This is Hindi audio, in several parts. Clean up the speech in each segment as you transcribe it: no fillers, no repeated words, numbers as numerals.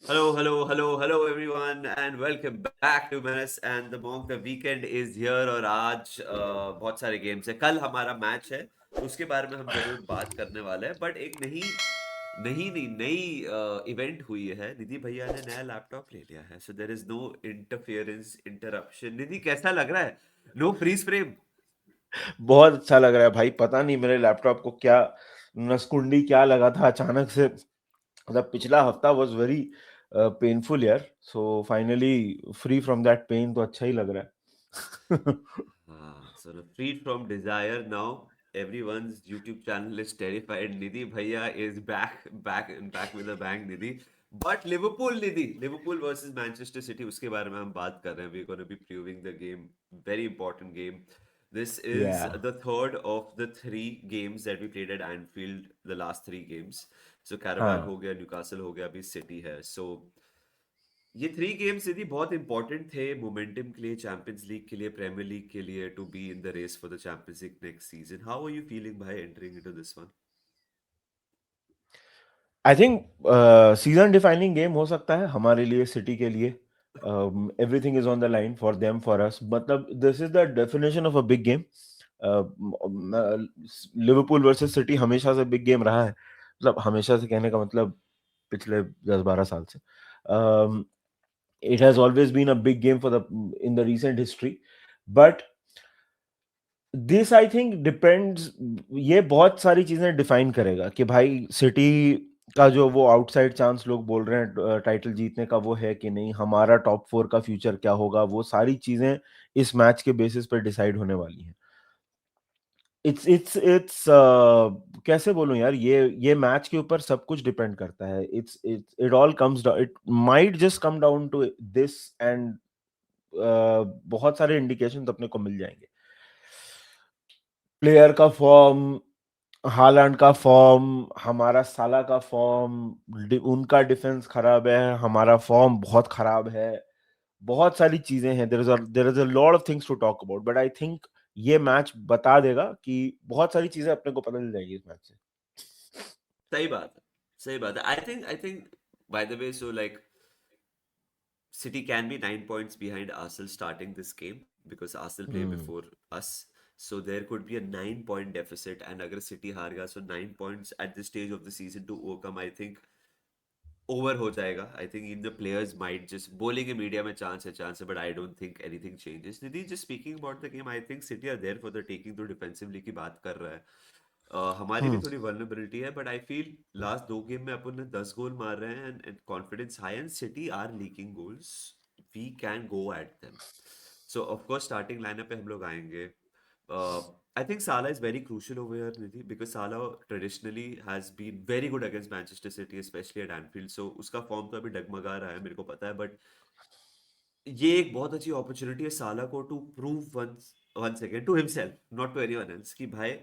Hello, everyone, and welcome back to Menace and the Monk. The weekend is here और आज बहुत सारे गेम्स है. कल हमारा मैच है, तो उसके बारे में हम जरूर बात करने वाले हैं. बट एक नई इवेंट हुई है. निधि भैया ने नया लैपटॉप ले लिया है, so there is no interference interruption. Nidhi कैसा लग रहा है? No freeze frame. बहुत अच्छा लग रहा है भाई। पता नहीं मेरे लैपटॉप को क्या नसकुंडी क्या लगा था अचानक से। मतलब पिछला हफ्ता वाज वेरी पेनफुल यार। So finally free from that pain, तो अच्छा ही लग रहा है। So freed from desire now. Everyone's YouTube channel is terrified. Nidhi Bhaiya is back with a bang. Nidhi, but Liverpool versus Manchester City. उसके बारे में हम बात कर रहे हैं. We're going to be previewing the game. Very important game. This is Yeah. the third of the three games that we played at Anfield. The last three games. So Carabao हाँ, हो गया, Newcastle हो गया, अभी City है. So ये थ्री गेम्स यदि बहुत इंपॉर्टेंट थे मोमेंटम के लिए, चैंपियंस लीग के लिए, प्रीमियर लीग के लिए, to be in the race for the Champions League next season. How are you feeling भाई entering into this one? I think season defining game हो सकता है हमारे लिए, सिटी के लिए। Everything is on the line for them, for us. मतलब this is the definition of a big game. Liverpool versus City हमेशा से बिग गेम रहा है। मतलब हमेशा से कहने का मतलब पिछले 10-12 साल से। It has always been a big game for the in the recent history. But this I think depends, ये बहुत सारी चीजें डिफाइन करेगा कि भाई सिटी का जो वो आउटसाइड चांस लोग बोल रहे हैं टाइटल जीतने का, वो है कि नहीं, हमारा टॉप 4 का फ्यूचर क्या होगा, वो सारी चीजें इस मैच के बेसिस पर डिसाइड होने वाली हैं। इट्स कैसे बोलूं यार, ये मैच के ऊपर सब कुछ डिपेंड करता है। It all comes down, it might just come down to this. And बहुत सारे इंडिकेशंस अपने को मिल जाएंगे। प्लेयर का फॉर्म, हालांड का फॉर्म, हमारा साला का फॉर्म, उनका डिफेंस खराब है, हमारा फॉर्म बहुत खराब है। बहुत सारी चीजें हैं। There is a lot of things to talk about, but I think ये मैच बता देगा कि बहुत सारी चीजें अपने को पता चल जाएगी इस मैच से। सही बात है, सही बात है. I think by the way, so like City can be 9 points behind Arsenal starting this game because Arsenal play hmm. before us. So there could be a 9 point deficit, and agar City हार गया, so 9 points at this stage of the season to overcome, I think over हो जाएगा. I think in the players might just बोलेंगे मीडिया में चांस है, but I don't think anything changes. Nidhi, just speaking about the game, I think City are there for the taking. तो डिफेंसिवली की बात कर रहा है, हमारी भी हम्म। थोड़ी वल्नरेबिलिटी है, बट आई फील लास्ट दो गेम में अपन ने 10 गोल मार रहे हैं and confidence high, and City are leaking goals. We can go at them. So of course starting lineup पे हम लोग आएंगे. I think Salah is very crucial over here, Nidhi, because Salah traditionally has been very good against Manchester City, especially at Anfield. So उसका फॉर्म तो अभी डगमगा रहा है, मेरे को पता है, बट ये एक बहुत अच्छी अपॉर्चुनिटी है साला को to prove once again to himself, not to anyone else, कि भाई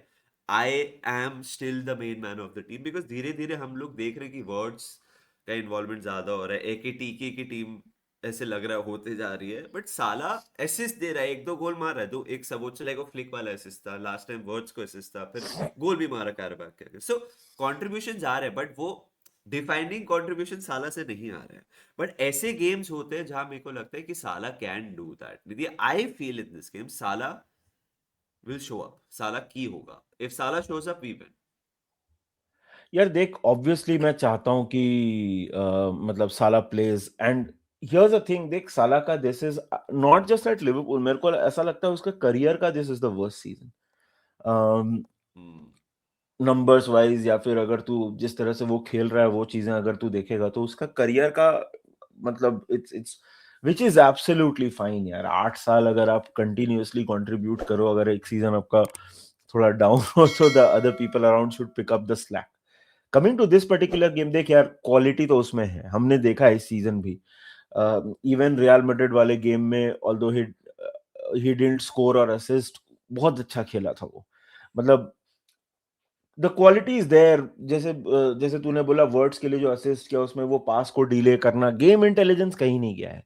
I am still the main man of the team. Because धीरे धीरे हम लोग देख रहे हैं कि वर्ड्स का इन्वॉल्वमेंट ज्यादा हो रहा है. एक ही टीके की टीम ऐसे लग रहा है होते जा रही है, बट साला असिस्ट दे रहा है, एक दो गोल मार रहा है. दो एक सबोचले को फ्लिक वाला असिस्ट था लास्ट टाइम, वर्ड्स को असिस्ट था, फिर गोल भी मारा कैरबैक के. सो कॉन्ट्रीब्यूशन आ रहे हैं, बट वो डिफाइनिंग कॉन्ट्रीब्यूशन साला से नहीं आ रहे हैं. बट ऐसे गेम्स होते हैं जहां मेरे को लगता है कि साला can do that. Nidhi, I feel in this game साला विल शो अप. साला की होगा. इफ साला शोज अप, वी विन. यार देख, ऑब्वियसली मैं चाहता हूं कि मतलब Salah plays. And here's the thing, देख साला का this is not just at Liverpool, मेरे को ऐसा लगता है उसका करियर का this is the worst season. Numbers wise, या फिर अगर तू जिस तरह से वो खेल रहा है वो चीजें अगर तू देखेगा, तो उसका करियर का मतलब it's which is absolutely fine यार। 8 साल अगर आप कंटिन्यूअसली कंट्रीब्यूट करो, अगर एक सीजन आपका थोड़ा डाउन हो, तो the other people around should pick up the slack. Coming to this particular game, देख यार, क्वालिटी तो उसमें है, हमने देखा है इस सीजन भी। इवन रियल मैड्रिड वाले गेम में, ऑल्दो ही डिडंट स्कोर और असिस्ट, बहुत अच्छा खेला था वो। मतलब द क्वालिटी इज देयर। जैसे तूने बोला, वर्ड्स के लिए जो असिस्ट किया, उसमें वो पास को डिले करना, गेम इंटेलिजेंस कहीं नहीं गया है।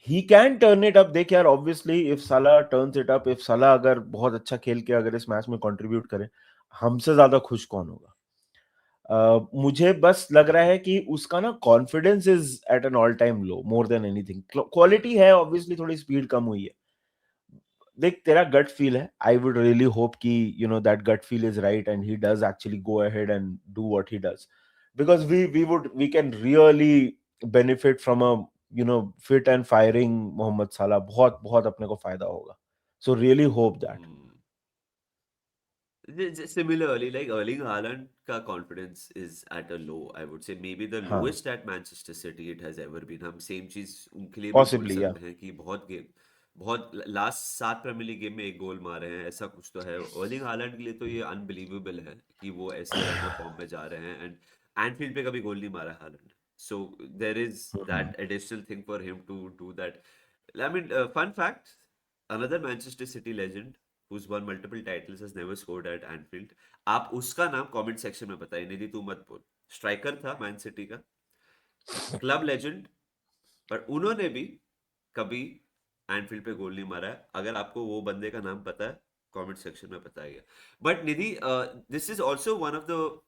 He can turn it up. देख यार, ऑब्वियसली इफ साला टर्न्स इट अप, इफ साला अगर बहुत अच्छा खेल के अगर इस मैच में कंट्रीब्यूट करे, हमसे ज्यादा खुश कौन होगा? मुझे बस लग रहा है कि उसका ना confidence is at an all time low more than anything. Quality है, ऑब्वियसली थोड़ी स्पीड कम हुई है। देख, तेरा गट फील है, आई वुड रियली होप कि that gut feel is right and he does actually go ahead and do what he does, because we can really benefit from a fit and firing Mohamed Salah. बहुत बहुत अपने को फायदा होगा, so really hope that. Hmm. Similarly, like Erling Haaland का confidence is at a low, I would say maybe the हाँ, lowest at Manchester City it has ever been. हम सेम चीज उनके लिए भी बोल पॉसिबली या। सकते हैं कि बहुत लास्ट 7 प्रीमियर लीग गेम में एक गोल मारे हैं, ऐसा कुछ तो है। अर्लिंग हालैंड के लिए तो ये अनबिलीवेबल है कि वो ऐसे रन ऑफ फॉर्म में जा रहे हैं, एंड एनफील्ड पे कभी गोल नहीं मारा Haaland. So there is hmm, that additional thing for him to do that. I mean, fun fact, another Manchester City legend who's won multiple titles has never scored at Anfield. आप उसका नाम कमेंट सेक्शन में बताइए, निधि तू मत बोल। स्ट्राइकर था मैन सिटी का, क्लब लेजेंड, पर उन्होंने भी कभी एनफील्ड पे गोल नहीं मारा है। अगर आपको वो बंदे का नाम पता है, कमेंट सेक्शन में बताइए। But Nidhi, this is also one of the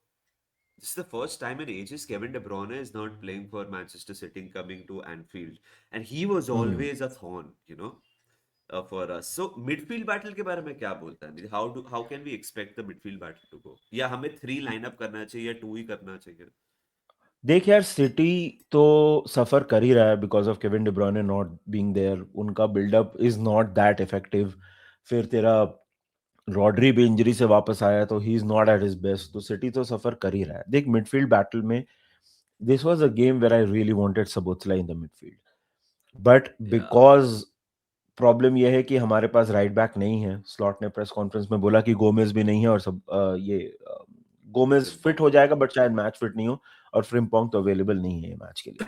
this is the first time in ages Kevin De Bruyne is not playing for Manchester City and coming to Anfield, and he was hmm. always a thorn, for us. So midfield battle के बारे में क्या बोलता है? How can we expect the midfield battle to go? या हमें 3 लाइनअप करना चाहिए या 2 ही करना चाहिए? देख यार, सिटी तो सफर कर ही रहा है because of Kevin De Bruyne not being there. उनका buildup is not that effective. फिर तेरा रॉड्री भी इंजरी से वापस आया तो he is not at his best, तो सिटी तो सफर कर ही रहा है। देख, मिडफील्ड बैटल में this was a game where I really wanted Szoboszlai in the midfield, but Yeah, because problem यह है कि हमारे पास राइट बैक नहीं है। स्लॉट ने प्रेस कॉन्फ्रेंस में बोला कि गोमेज भी नहीं है, और सब गोमेज फिट Frimpong. हो जाएगा बट शायद मैच फिट नहीं हो, और फ्रिम्पोंग तो अवेलेबल नहीं है मैच के लिए,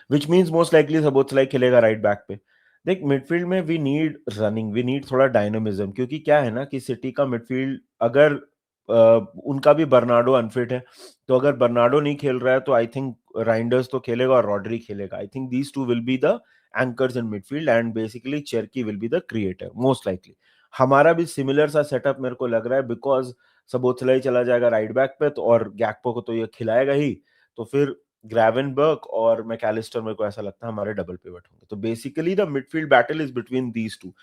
which means most likely Szoboszlai खेलेगा राइट बैक पे। देख, मिडफील्ड में we need running, we need थोड़ा डायनामिज्म, क्योंकि क्या है ना कि सिटी का मिडफील्ड अगर उनका भी बर्नार्डो अनफिट है, तो अगर बर्नार्डो नहीं खेल रहा है तो आई थिंक राइंडर्स तो खेलेगा और रॉड्री खेलेगा। I think these two will be the anchors in midfield and basically Cherki will be the creator most likely. हमारा भी सिमिलर सा सेटअप मेरे को लग रहा है, बिकॉज सबोतलाई चला जाएगा राइट बैक पे, तो और गैक्पो को तो ये खिलाएगा ही, तो फिर ग्रेवेनबर्ग और मैकलिस्टर, मेरे को ऐसा लगता है हमारे डबल पिवट होंगे। तो basically the midfield battle is between these two.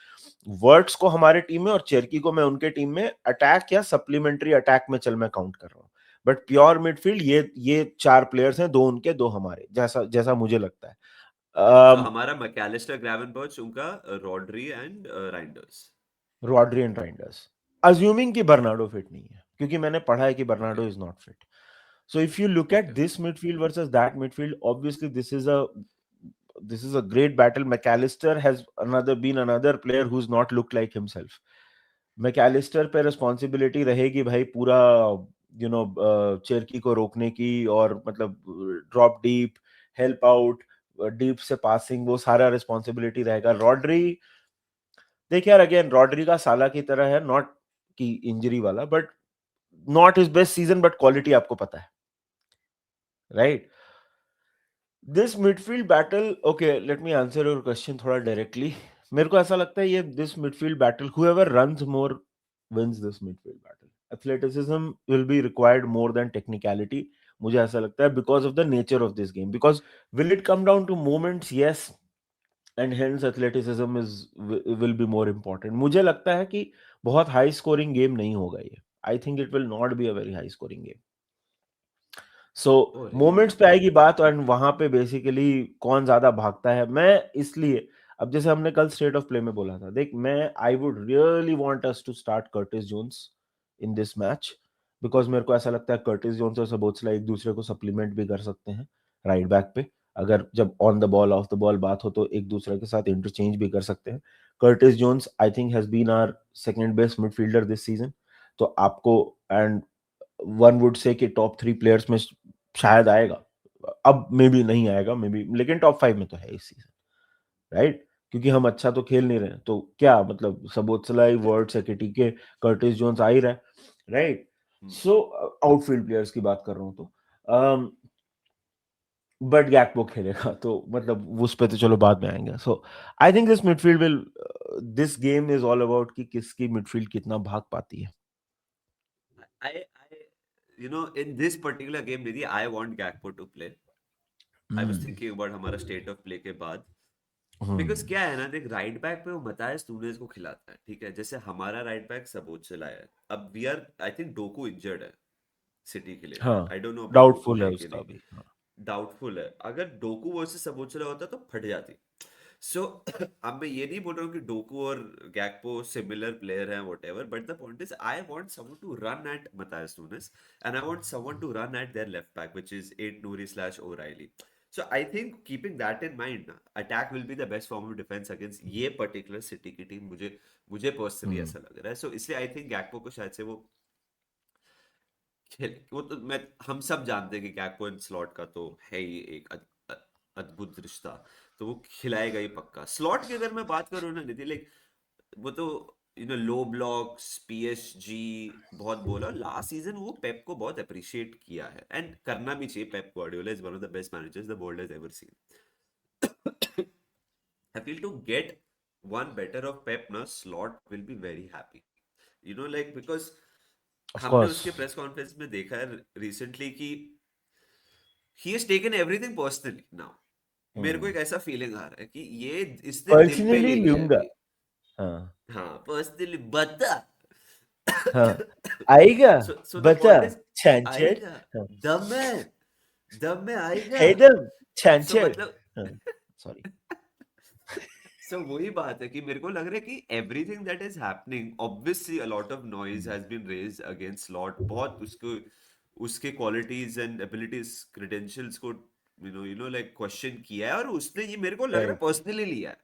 Words को हमारे टीम में और चेरकी को मैं उनके टीम में अटैक या सप्लीमेंट्री अटैक में चल मैं काउंट कर रहा हूँ। बट प्योर मिडफील्ड ये 4 प्लेयर्स हैं, 2 उनके 2 हमारे, जैसा जैसा मुझे लगता है। So हमारा मैकलिस्टर, ग्रावेनबर्च, उनका Rodri and Reijnders. Rodri and Reijnders, assuming कि बर्नार्डो फिट नहीं है, क्योंकि मैंने पढ़ा है कि okay, Bernardo is not fit. So if you look at okay. this midfield versus that midfield, obviously this is a great battle. McAllister has another player who's not looked like himself. McAllister पे रिस्पॉन्सिबिलिटी रहेगी भाई पूरा, चेरकी को रोकने की, और मतलब drop deep, help out, deep से पासिंग, वो सारा रिस्पॉन्सिबिलिटी रहेगा। रॉड्री, देख यार, अगेन रॉड्री का साला की तरह है, नॉट की इंजरी वाला, but not his best season, but quality आपको पता है, right? This midfield battle, okay, let me answer your question थोड़ा डायरेक्टली। मेरे को ऐसा लगता है ये this midfield battle, whoever runs more wins this midfield battle. Athleticism will be required more than technicality, मुझे ऐसा लगता है, because of the nature of this game. Because will it come down to moments? Yes, and hence athleticism will be more important. मुझे लगता है कि बहुत हाई स्कोरिंग गेम नहीं होगा ये। आई think it will not be a very high scoring game. So oh moments really? पे आएगी बात, एंड वहां पे बेसिकली कौन ज्यादा भागता है। मैं इसलिए, अब जैसे हमने कल स्टेट ऑफ प्ले में बोला था, देख, मैं I would really want us to start Curtis Jones in this match, because मेरे को ऐसा लगता है कर्टिस जोन्स और सबोत्सला एक दूसरे को सप्लीमेंट भी कर सकते हैं राइट बैक पे। अगर जब on the ball of the ball बात हो तो एक दूसरे के साथ इंटरचेंज भी कर सकते हैं। Curtis Jones I think has been our second best midfielder this season, तो आपको, एंड वन वुड से कि टॉप 3 प्लेयर्स में शायद आएगा। अब मे बी नहीं आएगा, मे बी, लेकिन टॉप 5 में तो है इस सीजन, राइट? क्योंकि हम अच्छा तो खेल नहीं रहे हैं, तो क्या मतलब, सबोत्सलाई, वर्ड, सेकेटी के, कर्टिस जोन्स आ ही रहा है, राइट? सो आउटफील्ड प्लेयर्स की बात कर रहा हूँ तो, बट गैकपो खेलेगा तो मतलब उस पे तो चलो बाद में आएंगे। So I think this game is all about कि किसकी मिडफील्ड कितना भाग पाती है। I in this particular game, Nidhi, I want Gakpo to play. I was hmm thinking about हमारा स्टेट ऑफ प्ले के बाद, बिकॉज हम्म क्या है ना, देख राइट बैक पे वो मतायस नूनेज को खिलाता है, ठीक है, जैसे हमारा राइट बैक सबोचला है। अब we are, I think Doku injured है सिटी के लिए। हाँ आई डोंट नो अभी डोकू डाउटफुल है है कि उसका नहीं, भी हाँ डाउटफुल है। अगर डोकू वर्सेस सबोचला होता तो फट जाती। सो अब मैं ये नहीं बोल रहा हूँ कि डोकू और गैकपो सिमिलर प्लेयर हैं whatever, but the point is I want someone to run at Matthias Nunes and I want someone to run at their left back, which is Aid Nouri slash O'Reilly. So I think keeping that in mind, attack will be the best form of defense against ये particular सिटी की टीम। मुझे मुझे पर्सनली हम्म ऐसा लग रहा है। सो इसलिए आई थिंक गैकपो को शायद से वो खेल, वो तो मैं, हम सब जानते हैं कि गैकपो एंड स्लॉट का तो है ही एक अद्भुत रिश्ता, तो वो खिलाएगा ही पक्का। स्लॉट की अगर मैं बात करूँ ना निधि, लाइक वो तो लो ब्लॉक्स पीएसजी बहुत बोला। लास्ट सीजन वो पेप को बहुत अप्रिशिएट किया है, एंड करना भी चाहिए। Pep Guardiola is one of the best managers the world has ever seen. I feel to get one better of Pep ना, slot will be very happy, like because of हमने कोर्स उसके प्रेस कॉन्फ्रेंस में देखा है रिसेंटली कि he has taken everything personally now. मेरे को एक ऐसा फीलिंग आ रहा है कि ये इसने दिल पे पर्सनली ले लिया है लूंगा अभी। हाँ हाँ, पर्सनली बता। हाँ आएगा सो द बता पॉइंट इज, छानछेड़ आएगा हाँ दम में आएगा। हैदम सो छानछेड़ मतलब हाँ सॉरी सो वही बात है कि मेरे को लग रहा है कि everything that is happening, obviously a lot of noise has been raised against Slot. बहुत उसको, उसके क्वालिटीज एंड एबिलिटीज क्रेडेंशियल्स को लाइक क्वेश्चन किया है, और उसने ये मेरे को लग रहा है राइट पर्सनली लिया है।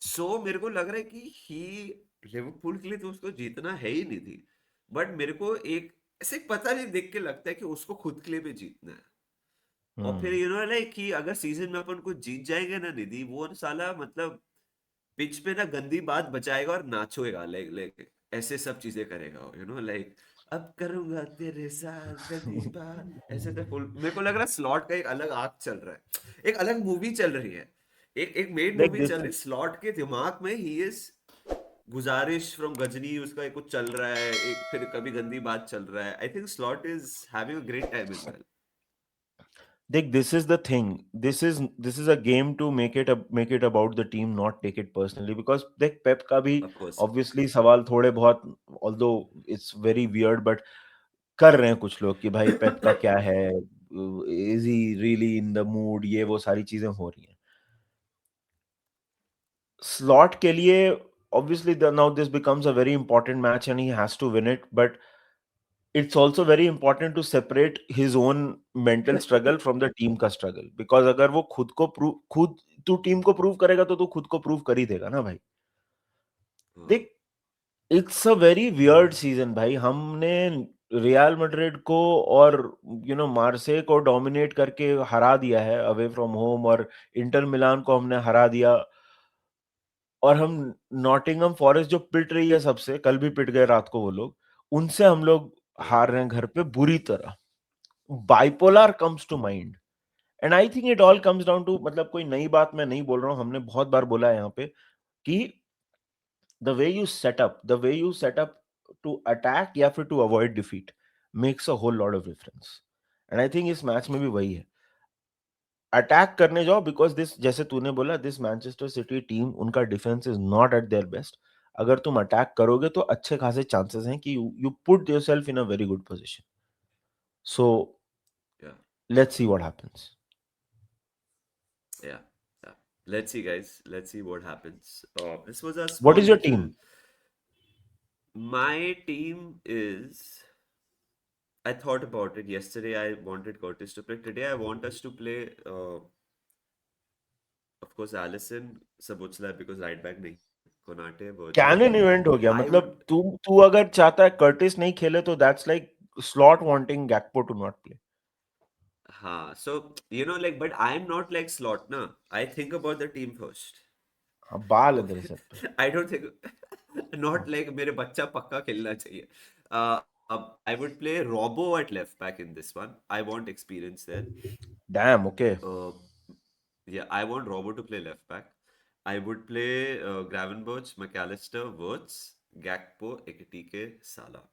सो मेरे को लग रहा है कि ही, लिवरपूल के लिए तो उसको जीतना है ही नहीं थी, बट मेरे को एक ऐसे पता नहीं देख के लगता है कि उसको खुद के लिए भी जीतना है। और फिर हम्म लाइक कि अगर सीजन में अपन कुछ जीत जाएंगे ना निधि, वो साला मतलब पिच पे ना गंदी बात बचाएगा और नाचोएगा, लाइक लाइक ऐसे सब चीजें करेगा, लाइक अब करूंगा तेरे साथ गंदी बात, ऐसे तो फुल मेरे को लग रहा है स्लॉट का एक अलग आर्क चल रहा है, एक अलग मूवी चल रही है, एक एक मेड देख मूवी दिस चल रही इज है स्लॉट के दिमाग में। ही इज गुजारिश फ्रॉम गजनी, उसका एक कुछ चल रहा है, एक फिर कभी गंदी बात चल रहा है। I think Slot is having a great time as well. देख this is the thing this is a game to make it about the team not take it personally because देख पेप का भी ऑफ कोर्स। ऑब्वियसली सवाल थोड़े बहुत although it's very weird but कर रहे हैं कुछ लोग कि भाई पेप का क्या है is he really in the mood ये वो सारी चीजें हो रही हैं स्लॉट के लिए obviously now this becomes a very important match and he has to win it but it's also very important to separate his own mental struggle from the team का struggle because अगर वो खुद तू टीम को प्रूव करेगा तो तू खुद को प्रूव कर ही देगा ना भाई हाँ, देख it's a very weird season भाई हमने रियल मैड्रिड को और मार्से को डोमिनेट करके हरा दिया है अवे फ्रॉम होम और इंटर मिलान को हमने हरा दिया और हम नॉटिंघम फॉरेस्ट जो पिट रही है सबसे कल भी पिट गए रात को वो लोग उनसे हम लोग हाँ, हार रहे हैं घर पे बुरी तरह bipolar comes to mind and I think it all comes down to मतलब कोई नई बात मैं नहीं बोल रहा हूँ हमने बहुत बार बोला है यहाँ पे कि the way you set up to attack या फिर to avoid defeat makes a whole lot of difference and I think इस मैच में भी वही है अटैक करने जाओ बिकॉज दिस जैसे तूने बोला दिस मैनचेस्टर सिटी टीम उनका defence is not eight their best अगर तुम अटैक करोगे तो अच्छे खासे चांसेस हैं कि you put yourself in a very good position so yeah, let's see what happens yeah, yeah. Let's see, guys. Let's see what happens. This was a what small is your little. Team My team is. I thought about it yesterday. I wanted Curtis to play. Today, I want us to play. Of course, Allison, Sabutla because right back nahi. Konate, Virgil. Canon event हो गया I मतलब would. तू तू अगर चाहता है कर्टिस नहीं खेले तो that's like Slot wanting Gakpo to not play हाँ, so like, but I'm not like slot na. I think about the team first. हाँ बाल है तेरे Okay, सर पे I don't think not like मेरे बच्चा पक्का खेलना चाहिए. Uh, I would play Robbo at left back in this one. I want experience there. Dam okay Uh, yeah, I want Robbo to play left back. I would play Gravenberch, McAllister, Wirtz, Gakpo, Ekitike, Salah.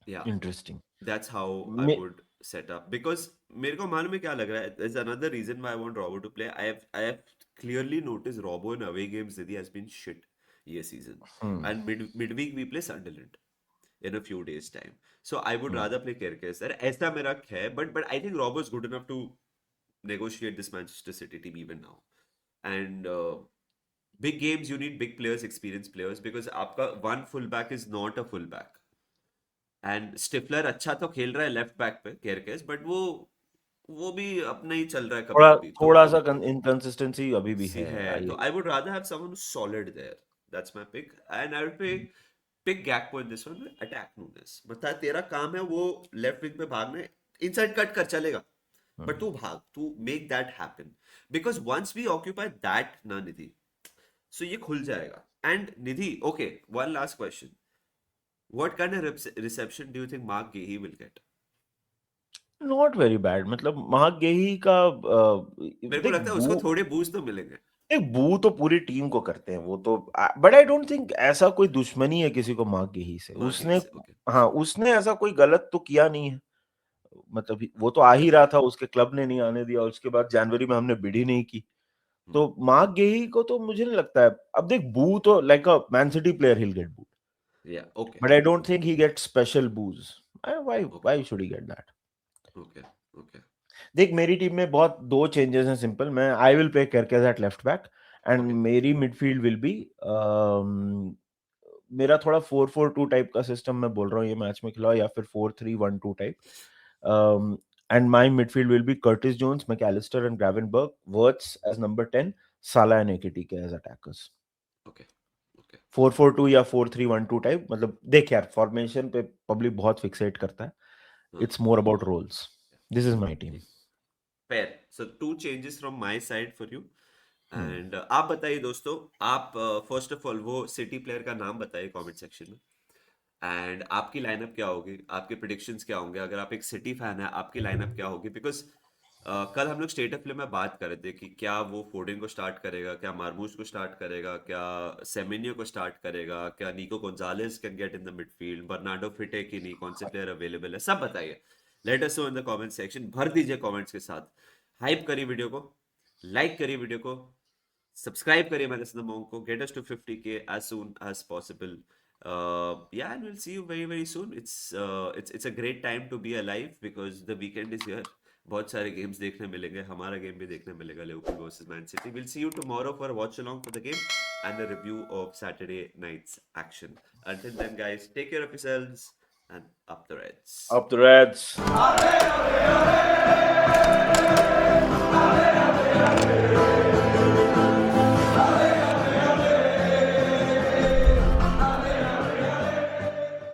Yeah, interesting. that's how I may would set up because मेरे को मालूम है क्या लग रहा है. There's another reason why I want Robo to play. I have clearly noticed Robo in away games Didi has been shit this season. Hmm, And midweek we play Sunderland in a few days time. So I would hmm, rather play Kerkez. ऐसा मेरा है, but I think Robo is good enough to negotiate this Manchester City team even now. And big games you need big players, experienced players because आपका one fullback is not a fullback. And Stifler अच्छा तो खेल रहा है लेफ्ट बैक पे केरकेस बट वो भी अपना ही चल रहा है कभी थोड़ा कभी तो थोड़ा-सा कन इनकंसिस्टेंसी अभी भी सी है, है आई तो I would rather have someone solid there that's my pick and I would pick Gakpo in this one attack Nunez बता तेरा काम है वो लेफ्ट विंग पे भागना इनसाइड कट कर चलेगा बट हुँ। तू भाग to make that happen because once we occupy that ना निधि सो ये खुल जाएगा and Nidhi okay one last question what kind of reception do you think Marc Guehi will get not very bad मतलब महागेही का मेरे को देख लगता है उसको बू थोड़े बूस्ट तो मिलेंगे देख बू तो पूरी टीम को करते हैं वो तो बट आई डोंट थिंक ऐसा कोई दुश्मनी है किसी को महागेही से। माँ के ही उसने से ओके हाँ, उसने ऐसा कोई गलत तो किया नहीं है। मतलब वो तो आ ही रहा था, उसके क्लब ने नहीं आने दिया, उसके बाद जनवरी में हमने बिड ही नहीं की। तो मार्क गेही को तो मुझे नहीं लगता है अब देख बू तो like a Man City player he will get booed yeah okay but I don't think he gets special boos. Why okay why should he get that? Okay okay देख मेरी टीम में बहुत 2 चेंजेस हैं सिंपल मैं I will play Kerkez at left back and okay मेरी मिडफील्ड विल बी मेरा थोड़ा 4-4-2 टाइप का सिस्टम मैं बोल रहा हूँ ये मैच में खिलाओ या फिर 4-3-1-2 type. And my midfield will be Curtis Jones, Mac Allister and Gravenberch, Wirtz as number 10, Salah and Ekitike as attackers. Okay okay 4-4-2 या 4-3-1-2 टाइप मतलब देख यार फॉर्मेशन पे पब्लिक बहुत फिक्सेट करता है। हाँ it's more about roles. This is my team. ठीक fair so two changes from my side for you hmm. and आप बताइए दोस्तों आप फर्स्ट ऑफ ऑल वो सिटी प्लेयर का नाम बताइए कमेंट सेक्शन में एंड आपकी लाइनअप क्या होगी आपके प्रिडिक्शंस क्या होंगे अगर आप एक सिटी फैन है आपकी लाइनअप क्या होगी बिकॉज कल हम लोग स्टेट ऑफ प्ले में बात कर रहे थे कि क्या वो फोर्डिन को स्टार्ट करेगा क्या मार्मूश को स्टार्ट करेगा क्या सेमेनियो को स्टार्ट करेगा क्या Nico Gonzalez can get in the midfield Bernardo fit है कि नहीं कौन से प्लेयर अवेलेबल है सब बताइए let us know in the comment section भर दीजिए कमेंट्स के साथ हाइप करिए वीडियो को लाइक करिए वीडियो को subscribe करिए मैनस द मॉन्क को get us to 50K as soon as possible yeah and we'll see you very very soon it's a great time to be alive because the weekend is here बहुत सारे गेम्स देखने मिलेंगे हमारा गेम भी देखने मिलेगा Liverpool versus man city we'll see you tomorrow for a watch along for the game and a review of Saturday night's action until then guys take care of yourselves and up the Reds Up the Reds.